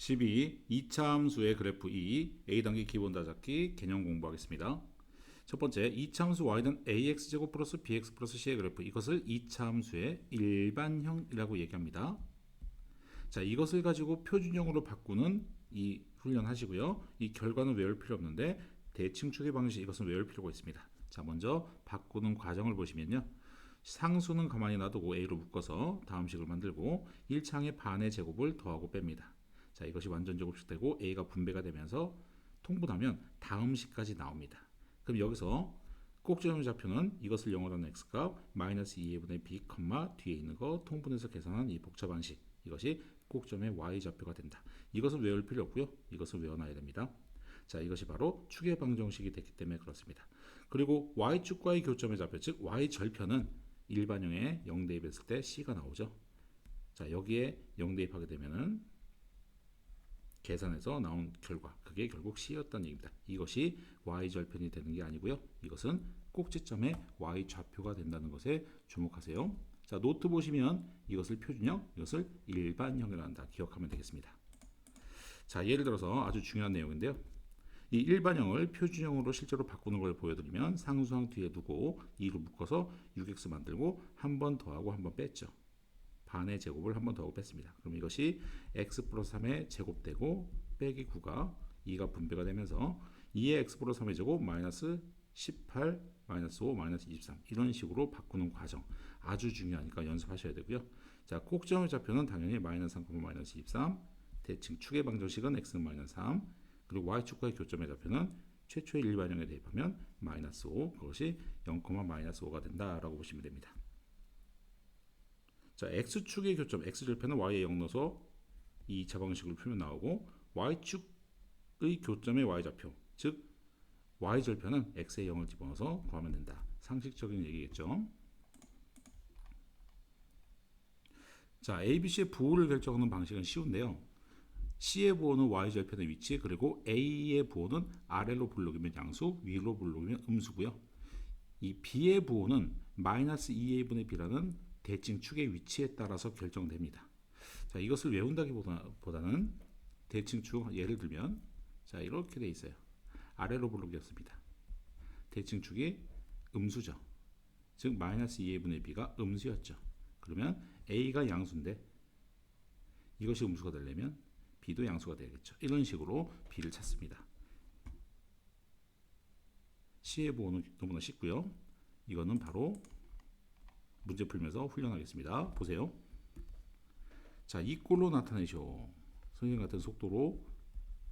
12. 2차 함수의 그래프 2. A단계 기본 다잡기 개념 공부하겠습니다. 첫 번째, 2차 함수 y는 ax제곱 플러스 bx 플러스 c의 그래프, 이것을 2차 함수의 일반형이라고 얘기합니다. 자, 이것을 가지고 표준형으로 바꾸는 이 훈련 하시고요. 이 결과는 외울 필요 없는데 대칭 추계 방식, 이것은 외울 필요가 있습니다. 자, 먼저 바꾸는 과정을 보시면요. 상수는 가만히 놔두고 a로 묶어서 다음 식을 만들고 1차항의 반의 제곱을 더하고 뺍니다. 자, 이것이 완전 제곱식 되고 a가 분배가 되면서 통분하면 다음 식까지 나옵니다. 그럼 여기서 꼭지점의 좌표는 이것을 0으로 하는 x값 마이너스 2분의 b, 뒤에 있는 거 통분해서 계산한 이 복잡한 식, 이것이 꼭점의 y좌표가 된다. 이것은 외울 필요 없고요. 이것은 외워놔야 됩니다. 자, 이것이 바로 추계 방정식이 됐기 때문에 그렇습니다. 그리고 y축과의 교점의 좌표, 즉 y절편은 일반형에 0 대입했을 때 c가 나오죠. 자, 여기에 0 대입하게 되면은 계산해서 나온 결과, 그게 결국 c였다는 얘기입니다. 이것이 y절편이 되는 게 아니고요. 이것은 꼭지점의 y좌표가 된다는 것에 주목하세요. 자, 노트 보시면 이것을 표준형, 이것을 일반형이라 한다. 기억하면 되겠습니다. 자, 예를 들어서 아주 중요한 내용인데요. 이 일반형을 표준형으로 실제로 바꾸는 걸 보여드리면 상수항 뒤에 두고 2로 묶어서 6x 만들고 한 번 더하고 한 번 뺐죠. 반의 제곱을 한 번 더하고 뺐습니다. 그럼 이것이 x 플러스 3의 제곱되고 빼기 9가 2가 분배가 되면서 2의 x 플러스 3의 제곱 마이너스 18 마이너스 5 마이너스 23, 이런 식으로 바꾸는 과정 아주 중요하니까 연습하셔야 되고요. 자, 꼭지점의 좌표는 당연히 마이너스 3, 마이너스 23, 대칭 추계 방정식은 x는 마이너스 3, 그리고 y축과의 교점의 좌표는 최초의 일반형에 대입하면 마이너스 5, 그것이 0, 마이너스 5가 된다라고 보시면 됩니다. 자, x축의 교점, x절편은 y에 0 넣어서 이 2차 방식으로 풀면 나오고, y축의 교점의 y좌표, 즉 y절편은 x에 0을 집어넣어서 구하면 된다. 상식적인 얘기겠죠. 자, ABC의 부호를 결정하는 방식은 쉬운데요. C의 부호는 y절편의 위치, 그리고 A의 부호는 아래로 블록이면 양수, 위로 블록이면 음수고요. 이 B의 부호는 마이너스 2a분의 b라는 대칭 축의 위치에 따라서 결정됩니다. 자, 이것을 외운다기보다는 대칭축, 예를 들면 자, 이렇게 돼 있어요. 아래로 블록이었습니다. 대칭축이 음수죠. 즉 마이너스 2a분의 b가 음수였죠. 그러면 a가 양수인데 이것이 음수가 되려면 b도 양수가 되겠죠. 이런 식으로 b를 찾습니다. C의 부호는 너무나 쉽고요. 이거는 바로 문제 풀면서 훈련하겠습니다. 보세요. 자, 이 꼴로 나타내쇼. 선생님 같은 속도로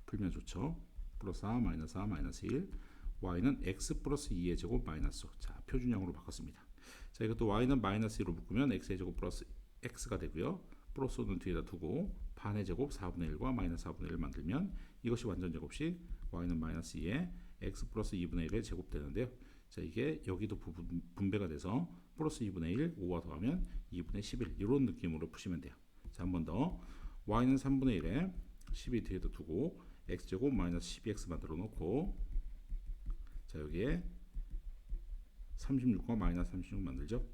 풀면 좋죠. 플러스 4, 마이너스 4, 마이너스 1. y는 x 플러스 2의 제곱 마이너스 5. 자, 표준형으로 바꿨습니다. 자, 이것도 y는 마이너스 1로 묶으면 x의 제곱 플러스 x가 되고요. 플러스 5는 뒤에다 두고 반의 제곱 4분의 1과 마이너스 4분의 1을 만들면 이것이 완전 제곱식 y는 마이너스 2에 x 플러스 2분의 1의 제곱 되는데요. 자, 이게 여기도 분배가 돼서 플러스 2분의 1, 5와 더하면 2분의 11, 이런 느낌으로 푸시면 돼요. 자, 한 번 더. y는 3분의 1에 12 뒤에도 두고 x제곱 마이너스 12x 만들어 놓고, 자, 여기에 36과 마이너스 36 만들죠.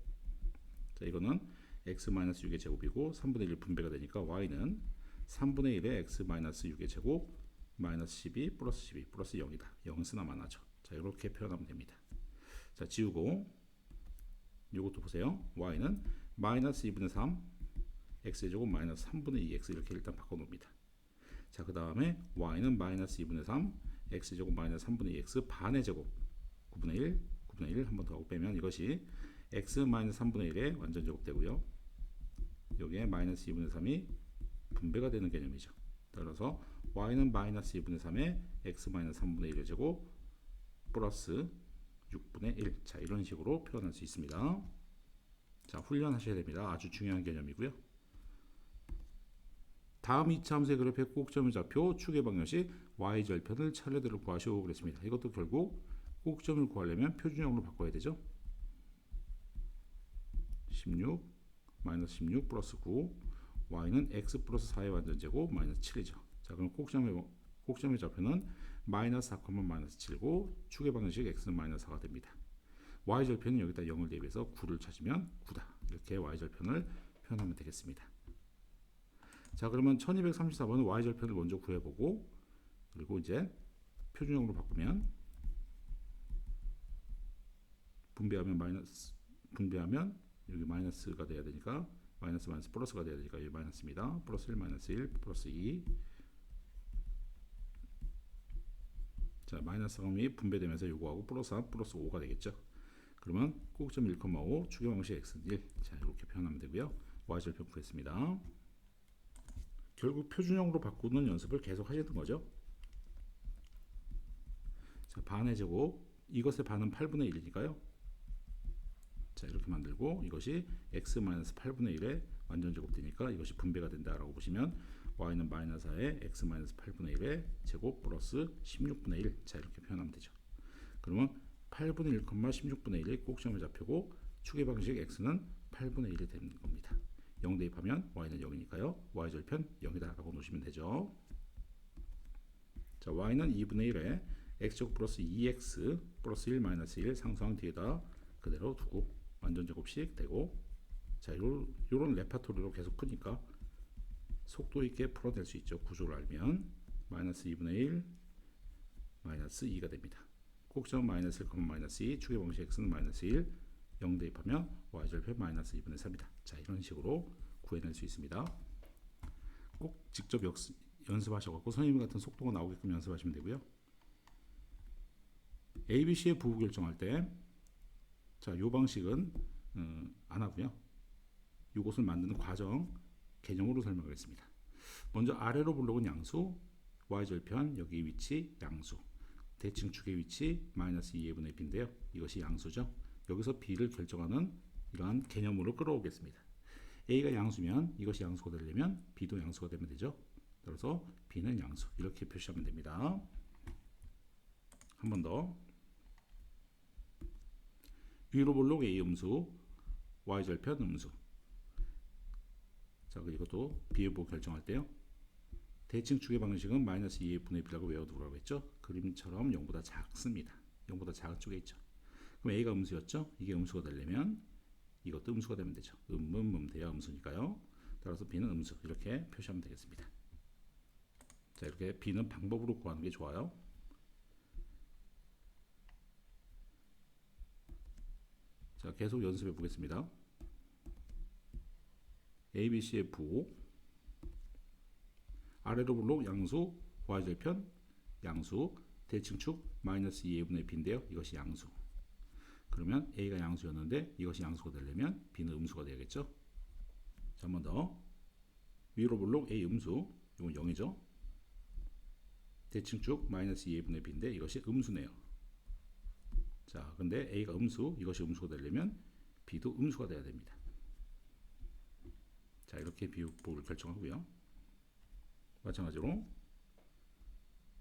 자, 이거는 x 마이너스 6의 제곱이고 3분의 1 분배가 되니까 y는 3분의 1에 x 마이너스 6의 제곱 마이너스 12 플러스 12 플러스 0이다. 0은 쓰나만 하죠. 자, 이렇게 표현하면 됩니다. 자, 지우고 이것도 보세요. y는 마이너스 2분의 3 x의 제곱 마이너스 3분의 2x 이렇게 일단 바꿔놓습니다. 자, 그 다음에 y는 마이너스 2분의 3 x의 제곱 마이너스 3분의 2x 반의 제곱 9분의 1 9분의 1 한 번 더 하고 빼면 이것이 x 마이너스 3분의 1의 완전 제곱 되고요. 여기에 마이너스 2분의 3이 분배가 되는 개념이죠. 따라서 y는 마이너스 2분의 3에 x 마이너스 3분의 1의 제곱 플러스 6분의 1. 자, 이런 식으로 표현할 수 있습니다. 자, 훈련하셔야 됩니다. 아주 중요한 개념이고요. 다음 2차 함수의 그래프의 꼭점의 좌표 추계 방정식 y절편을 차례대로 구하시오 그랬습니다. 이것도 결국 꼭점을 구하려면 표준형으로 바꿔야 되죠. 16 마이너스 16 플러스 9, y는 x 플러스 4의 완전제곱 마이너스 7이죠. 자, 그럼 꼭점의 좌표는 마이너스 4, 마이너스 7고 추계 방정식 x는 마이너스 4가 됩니다. y절편은 여기다 0을 대입해서 9를 찾으면 9다. 이렇게 y절편을 표현하면 되겠습니다. 자, 그러면 1234번은 y절편을 먼저 구해보고, 그리고 이제 표준형으로 바꾸면 분배하면 여기 마이너스가 돼야 되니까 마이너스 플러스가 돼야 되니까 여기 마이너스입니다. 플러스 1 마이너스 1 플러스 2. 자, 마이너스 3이 분배되면서 요거하고 플러스 3 플러스 5가 되겠죠. 그러면 꼭점 1,5 추계방식 x는 1. 자, 이렇게 표현하면 되고요. y절편 구했습니다. 결국 표준형으로 바꾸는 연습을 계속 하시는 거죠. 자, 반의 제곱, 이것의 반은 8분의 1이니까요. 자, 이렇게 만들고 이것이 x-8분의 1의 완전 제곱되니까 이것이 분배가 된다라고 보시면 y는 마이너스 4에 x-8분의 1의 제곱 플러스 16분의 1. 자, 이렇게 표현하면 되죠. 그러면 8분의 1, 16분의 1이 꼭점을 잡히고 추계 방식 x는 8분의 1이 되는 겁니다. 0 대입하면 y는 0이니까요. y절편 0이다 라고 놓으시면 되죠. 자, y는 2분의 1에 x제곱 플러스 2x 플러스 1 마이너스 1 상수항 뒤에다 그대로 두고 완전 제곱식 되고, 자, 요런 레파토리로 계속 푸니까 속도 있게 풀어낼 수 있죠. 구조를 알면 마이너스 2분의 1 마이너스 2가 됩니다. 꼭점 마이너스 1, 마이너스 2 추계 방식 x는 마이너스 1 0 대입하면 y절편 마이너스 2분의 3이다. 자, 이런 식으로 구해낼 수 있습니다. 꼭 직접 연습하셔갖고 선생님 같은 속도가 나오게끔 연습하시면 되고요. ABC의 부호 결정할 때, 자, 요 방식은 안 하고요. 요것을 만드는 과정 개념으로 설명하겠습니다. 먼저 아래로 블록은 양수, y절편 여기 위치 양수, 대칭축의 위치 마이너스 2의 분의 b인데요. 이것이 양수죠. 여기서 b를 결정하는 이러한 개념으로 끌어오겠습니다. a가 양수면 이것이 양수가 되려면 b도 양수가 되면 되죠. 따라서 b는 양수 이렇게 표시하면 됩니다. 한 번 더. 위로 볼록 a 음수, y절편 음수. 자, 이것도 b의 부호 결정할 때요. 대칭축의 방식은 마이너스 2의 분의 b라고 외워두라고 했죠. 그림처럼 0보다 작습니다. 0보다 작은 쪽에 있죠. 그럼 a가 음수였죠. 이게 음수가 되려면 이것도 음수가 되면 되죠. 돼야 음수니까요. 따라서 b는 음수 이렇게 표시하면 되겠습니다. 자, 이렇게 b는 방법으로 구하는 게 좋아요. 자, 계속 연습해 보겠습니다. ABC의 부호, 아래로 블록 양수, y절편 양수, 대칭축 마이너스 2의 분의 b인데요. 이것이 양수. 그러면 a가 양수였는데 이것이 양수가 되려면 b는 음수가 되겠죠. 자, 한 번 더. 위로 블록 a 음수, 이건 0이죠. 대칭축 마이너스 2의 분의 b인데 이것이 음수네요. 자, 근데 a가 음수, 이것이 음수가 되려면 b도 음수가 돼야 됩니다. 자, 이렇게 비율법을 결정하고요. 마찬가지로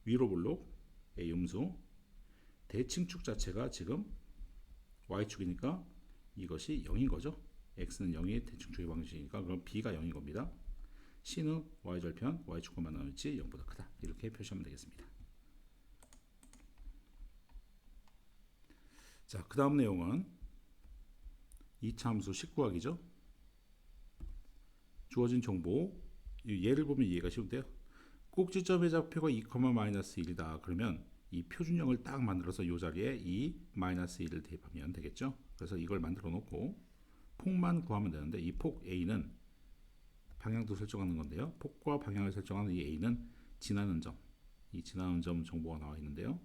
위로 블록 a 음수, 대칭축 자체가 지금 y축이니까 이것이 0인 거죠. x는 0이 대칭축의 방식이니까 그럼 b가 0인 겁니다. c는 y절편 y축과 만나는 위치 0보다 크다. 이렇게 표시하면 되겠습니다. 자, 그 다음 내용은 2차 함수 식구하기죠. 주어진 정보, 예를 보면 이해가 쉬운데요. 꼭지점의 좌표가 2,-1이다. 그러면 이 표준형을 딱 만들어서 이 자리에 이 마이너스 1을 대입하면 되겠죠. 그래서 이걸 만들어 놓고 폭만 구하면 되는데 이 폭 A는 방향도 설정하는 건데요. 폭과 방향을 설정하는 이 A는 지나는 점, 이 지나는 점 정보가 나와 있는데요.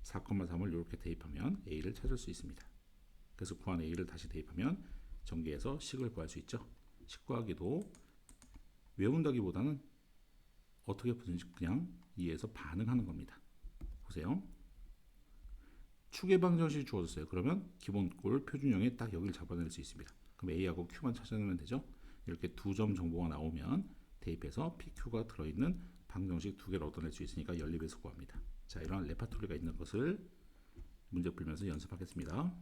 4,3을 이렇게 대입하면 A를 찾을 수 있습니다. 그래서 구한 A를 다시 대입하면 전개해서 식을 구할 수 있죠. 식 구하기도 외운다기보다는 어떻게 푸는지 그냥 이해해서 반응하는 겁니다. 보세요. 축의 방정식이 주어졌어요. 그러면 기본꼴 표준형에 딱 여기를 잡아낼 수 있습니다. 그럼 A하고 Q만 찾아내면 되죠. 이렇게 두 점 정보가 나오면 대입해서 PQ가 들어있는 방정식 두 개를 얻어낼 수 있으니까 연립에서 구합니다. 자, 이런 레파토리가 있는 것을 문제 풀면서 연습하겠습니다.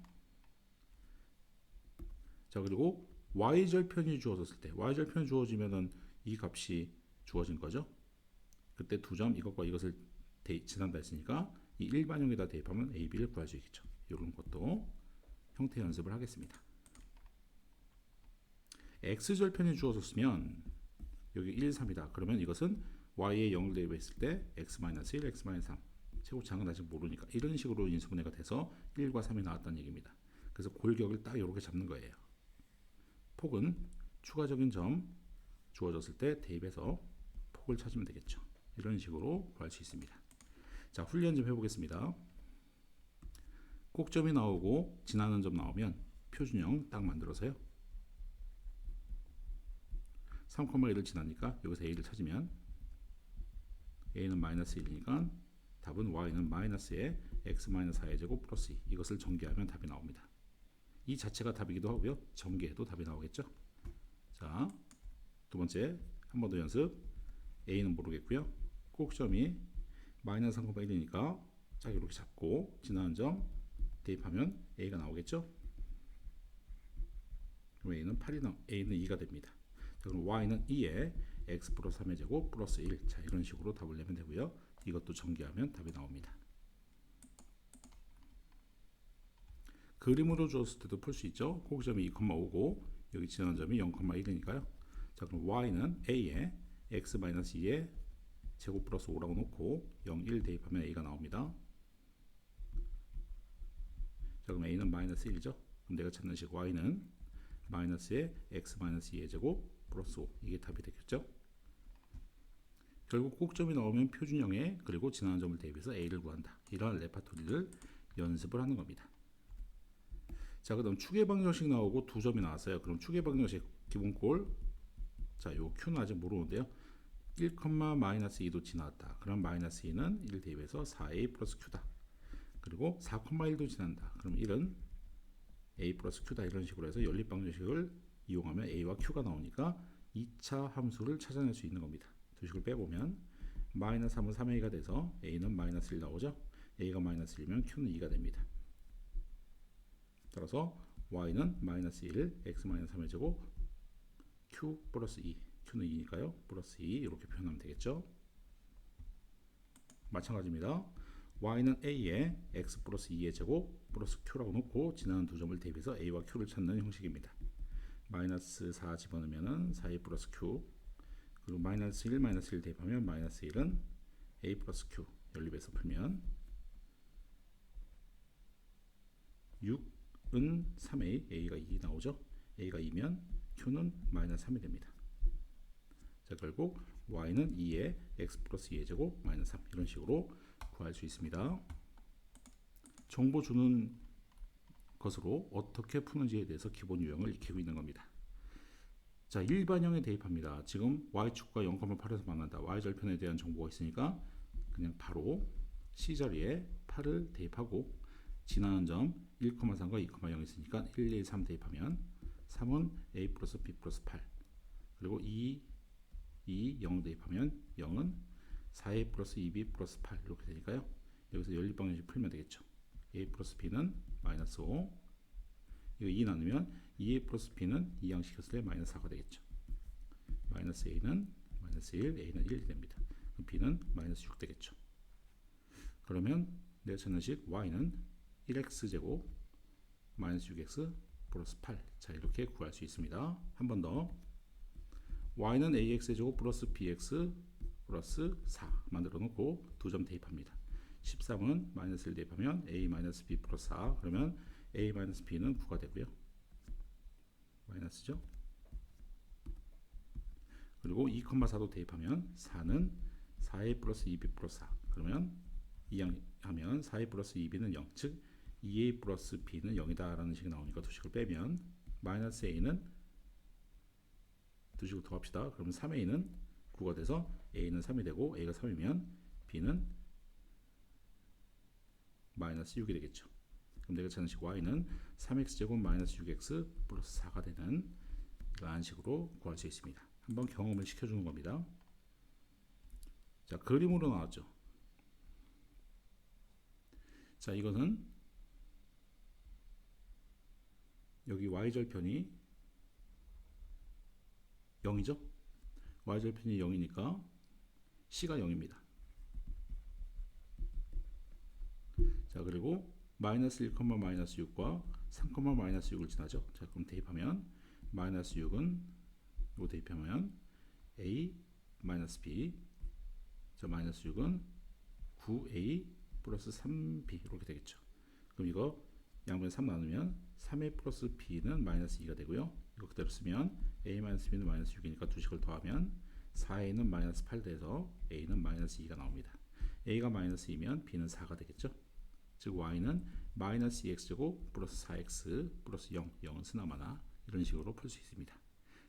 자, 그리고 y절편이 주어졌을 때, y절편이 주어지면은 이 값이 주어진 거죠. 그때 두 점 이것과 이것을 지난다 했으니까 이 일반형에다 대입하면 a, b를 구할 수 있겠죠. 이런 것도 형태 연습을 하겠습니다. x절편이 주어졌으면 여기 1, 3이다. 그러면 이것은 y에 0을 대입했을 때 x-1, x-3 제곱차항은 아직 모르니까 이런 식으로 인수분해가 돼서 1과 3이 나왔다는 얘기입니다. 그래서 골격을 딱 이렇게 잡는 거예요. 폭은 추가적인 점 주어졌을 때 대입해서 폭을 찾으면 되겠죠. 이런 식으로 구할 수 있습니다. 자, 훈련 좀 해보겠습니다. 꼭점이 나오고 지나는 점 나오면 표준형 딱 만들어서요. 3,1을 지나니까 여기서 a를 찾으면 a는 마이너스 1이니까 답은 y는 마이너스에 x-4의 제곱 플러스 2 이것을 전개하면 답이 나옵니다. 이 자체가 답이기도 하고요. 전개해도 답이 나오겠죠. 자, 두 번째 한 번 더 연습. a는 모르겠고요. 꼭점이 마이너스 3,1이니까 딱 이렇게 잡고 지나는 점 대입하면 a가 나오겠죠. a는 2가 됩니다. 자, 그럼 y는 2에 x 플러스 3의 제곱 플러스 1. 자, 이런 식으로 답을 내면 되고요. 이것도 전개하면 답이 나옵니다. 그림으로 주었을 때도 풀 수 있죠. 꼭점이 2,5고 여기 지나는 점이 0,1이니까요. 자, 그럼 y는 a에 x-2의 제곱 플러스 5라고 놓고 0, 1 대입하면 a가 나옵니다. 자, 그럼 a는 마이너스 1이죠. 그럼 내가 찾는 식 y는 마이너스에 x-2의 제곱 플러스 5 이게 답이 되겠죠. 결국 꼭점이 나오면 표준형에 그리고 지나는 점을 대입해서 a를 구한다. 이러한 레파토리를 연습을 하는 겁니다. 자, 그 다음 추계 방정식 나오고 두 점이 나왔어요. 그럼 추계 방정식 기본꼴. 자, 요 q는 아직 모르는데요. 1,-2도 지나왔다. 그럼 마이너스 2는 1 대입해서 4a 플러스 q다. 그리고 4,1도 지난다. 그럼 1은 a 플러스 q다. 이런 식으로 해서 연립 방정식을 이용하면 a와 q가 나오니까 2차 함수를 찾아낼 수 있는 겁니다. 두 식을 빼보면 마이너스 3은 3a가 돼서 a는 마이너스 1 나오죠. a가 마이너스 1이면 q는 2가 됩니다. 따라서 y는 마이너스 1, x-3의 제곱 q 플러스 2, q는 2니까요. 플러스 2 이렇게 표현하면 되겠죠. 마찬가지입니다. y는 a에 x 플러스 2의 제곱 플러스 q라고 놓고 지나는 두 점을 대입해서 a와 q를 찾는 형식입니다. 마이너스 4 집어넣으면 4a 플러스 q 그리고 마이너스 1 대입하면 마이너스 1은 a 플러스 q 연립해서 풀면 6은 3a, a가 2 나오죠. a가 2면 q는 마이너스 3이 됩니다. 자, 결국 y는 2에 x 플러스 2의 제곱 마이너스 3 이런 식으로 구할 수 있습니다. 정보 주는 것으로 어떻게 푸는지에 대해서 기본 유형을 익히고 있는 겁니다. 자, 일반형에 대입합니다. 지금 y축과 0,8에서 만난다. y절편에 대한 정보가 있으니까 그냥 바로 C자리에 8을 대입하고 지나는 점 1,3과 2,0 있으니까 1, 2, 3 대입하면 3은 a 플러스 b 플러스 8 그리고 2, 0 대입하면 0은 4a 플러스 2b 플러스 8 이렇게 되니까요. 여기서 연립방정식 풀면 되겠죠. a 플러스 b는 마이너스 5 이거 2 나누면 2a 플러스 b는 2양 시켰을 때 마이너스 4가 되겠죠. 마이너스 a는 마이너스 1, a는 1이 됩니다. 그럼 b는 마이너스 6 되겠죠. 그러면 내가 찾는 식 y는 1x제곱 마이너스 6x 플러스 8 자, 이렇게 구할 수 있습니다. 한 번 더 y는 ax제곱 플러스 bx 플러스 4 만들어 놓고 두 점 대입합니다. 13은 마이너스 1 대입하면 a 마이너스 b 플러스 4 그러면 a 마이너스 b는 9가 되고요. 마이너스죠. 그리고 2,4도 대입하면 4는 4a 플러스 2b 플러스 4 그러면 2양 하면 4a 플러스 2b는 0 즉 2a 플러스 b는 0이다 라는 식이 나오니까 두 식을 빼면 마이너스 a는 두 식을 더합시다. 그러면 3a는 9가 돼서 a는 3이 되고 a가 3이면 b는 마이너스 6이 되겠죠. 그럼 내가 찾는 식 y는 3x제곱 마이너스 6x 플러스 4가 되는 이러한 식으로 구할 수 있습니다. 한번 경험을 시켜주는 겁니다. 자, 그림으로 나왔죠. 자, 이거는 여기 y절편이 0이죠. y절편이 0이니까 c가 0입니다. 자, 그리고 마이너스 1, 마이너스 6과 3, 마이너스 6을 지나죠. 자, 그럼 대입하면 마이너스 6은 이거 대입하면 a 마이너스 b, 저 마이너스 6은 9a 플러스 3b 이렇게 되겠죠. 그럼 이거 양변 3 나누면 3a 플러스 b는 마이너스 2가 되고요. 이거 그대로 쓰면 a 마이너스 b는 마이너스 6이니까 두 식을 더하면 4a는 마이너스 8 돼서 a는 마이너스 2가 나옵니다. a가 마이너스 2면 b는 4가 되겠죠. 즉 y는 마이너스 2x제곱 플러스 4x 플러스 0, 0은 쓰나마나 이런 식으로 풀 수 있습니다.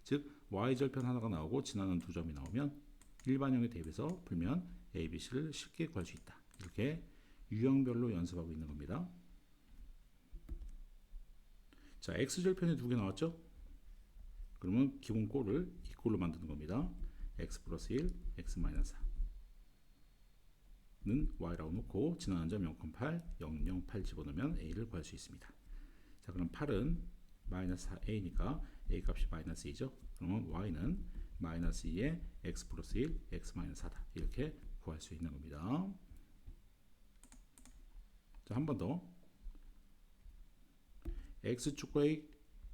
즉 y절편 하나가 나오고 지나는 두 점이 나오면 일반형에 대입해서 풀면 a, b, c를 쉽게 구할 수 있다. 이렇게 유형별로 연습하고 있는 겁니다. 자, x절편이 두 개 나왔죠? 그러면 기본 꼴을 이 꼴로 만드는 겁니다. x 플러스 1, x 마이너스 4는 y라고 놓고 지나는 점 0,8, 0, 0, 8 집어넣으면 a를 구할 수 있습니다. 자, 그럼 8은 마이너스 4a니까 a 값이 마이너스 2죠. 그러면 y는 마이너스 2에 x 플러스 1, x 마이너스 4다. 이렇게 구할 수 있는 겁니다. 자, 한 번 더. x축과의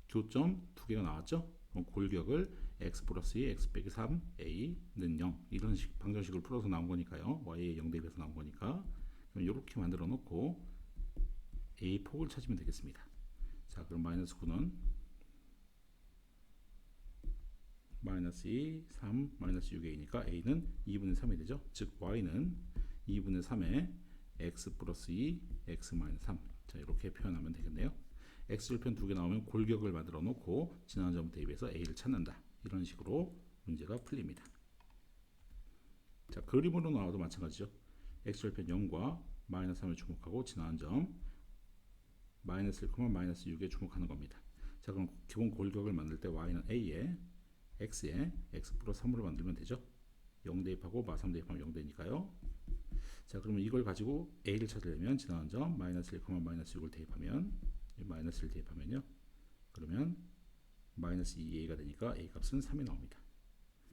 교점 두 개가 나왔죠. 그럼 골격을 x 플러스 2, x 빼기 3, a는 0 이런 식 방정식을 풀어서 나온 거니까요. y에 0 대입해서 나온 거니까 그럼 이렇게 만들어 놓고 a 폭을 찾으면 되겠습니다. 자, 그럼 마이너스 9는 마이너스 2, 3, 마이너스 6a니까 a는 2분의 3이 되죠. 즉 y는 2분의 3에 x 플러스 2, x 마이너스 3. 자, 이렇게 표현하면 되겠네요. x절편 두 개 나오면 골격을 만들어 놓고 지나는 점 대입해서 a를 찾는다. 이런 식으로 문제가 풀립니다. 자, 그림으로 나와도 마찬가지죠. x절편 0과 마이너스 3에 주목하고 지나는 점 마이너스 1, 마이너스 6에 주목하는 겁니다. 자, 그럼 기본 골격을 만들 때 y는 a에 x에 x 플러스 3으로 만들면 되죠. 0 대입하고 마 3 대입하면 0 되니까요. 자, 그러면 이걸 가지고 a를 찾으려면 지나는 점 마이너스 1, 마이너스 6을 대입하면 마이너스를 대입하면요. 그러면 마이너스 2a가 되니까 a 값은 3이 나옵니다.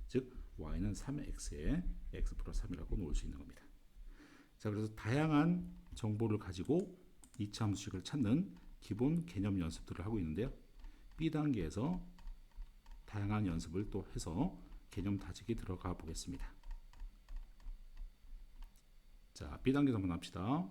즉 y는 3의 x에 x 플러스 3이라고 놓을 수 있는 겁니다. 자, 그래서 다양한 정보를 가지고 이차 함수식을 찾는 기본 개념 연습들을 하고 있는데요. B단계에서 다양한 연습을 또 해서 개념 다지기 들어가 보겠습니다. 자, B단계에서 한번 합시다.